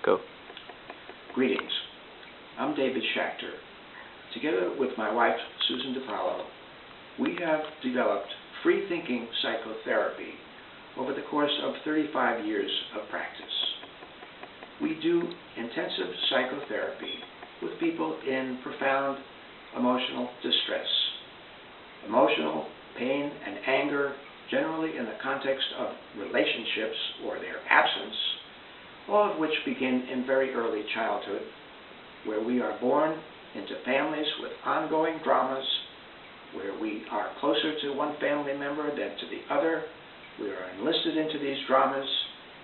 Go. Greetings. I'm David Schachter. Together with my wife, Susan DePaulo, we have developed FreeThinking Psychotherapy over the course of 35 years of practice. We do intensive psychotherapy with people in profound emotional distress, emotional pain and anger, generally in the context of relationships or their absence, all of which begin in very early childhood, where we are born into families with ongoing dramas, where we are closer to one family member than to the other. We are enlisted into these dramas,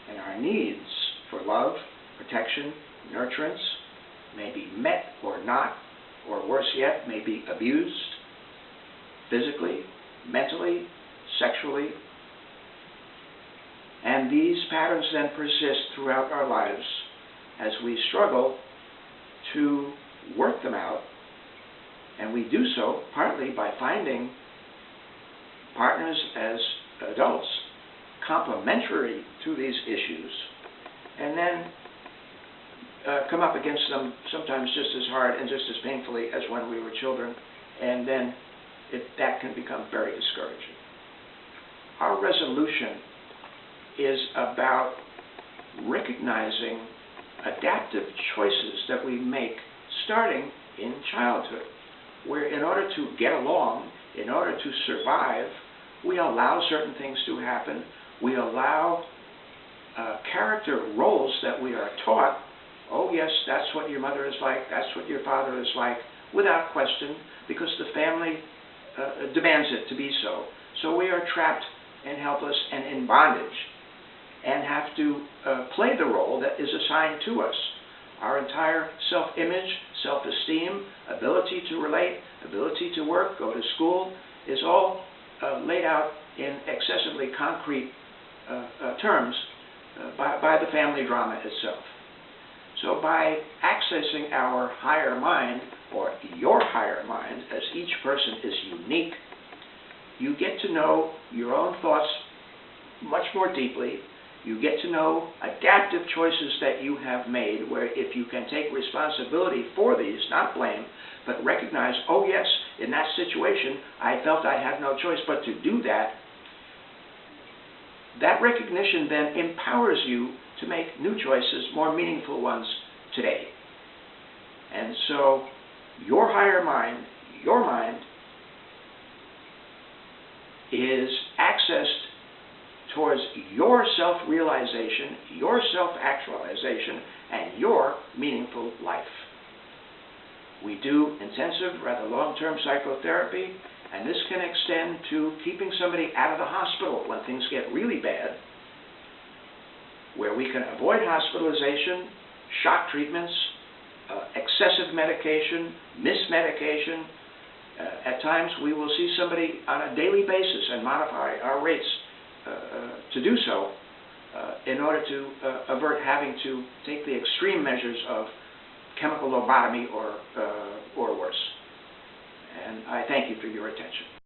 and our needs for love, protection, nurturance may be met or not, or worse yet, may be abused physically, mentally, sexually. And these patterns then persist throughout our lives as we struggle to work them out, and we do so partly by finding partners as adults complementary to these issues, and then come up against them sometimes just as hard and just as painfully as when we were children, and then that can become very discouraging. Our resolution is about recognizing adaptive choices that we make starting in childhood, where in order to get along, in order to survive, we allow certain things to happen. We allow character roles that we are taught. Oh yes, that's what your mother is like, that's what your father is like, without question, because the family demands it to be so. So we are trapped and helpless and in bondage, and have to play the role that is assigned to us. Our entire self-image, self-esteem, ability to relate, ability to work, go to school, is all laid out in excessively concrete terms by the family drama itself. So by accessing our higher mind, or your higher mind, as each person is unique, you get to know your own thoughts much more deeply. You get to know adaptive choices that you have made, where if you can take responsibility for these, not blame, but recognize, oh yes, in that situation, I felt I had no choice but to do that. That recognition then empowers you to make new choices, more meaningful ones today. And so your higher mind, your mind, is accessed towards your self-realization, your self-actualization, and your meaningful life. We do intensive, rather long-term psychotherapy, and this can extend to keeping somebody out of the hospital when things get really bad, where we can avoid hospitalization, shock treatments, excessive medication, mismedication. At times we will see somebody on a daily basis and modify our rates to do so in order to avert having to take the extreme measures of chemical lobotomy or worse. And I thank you for your attention.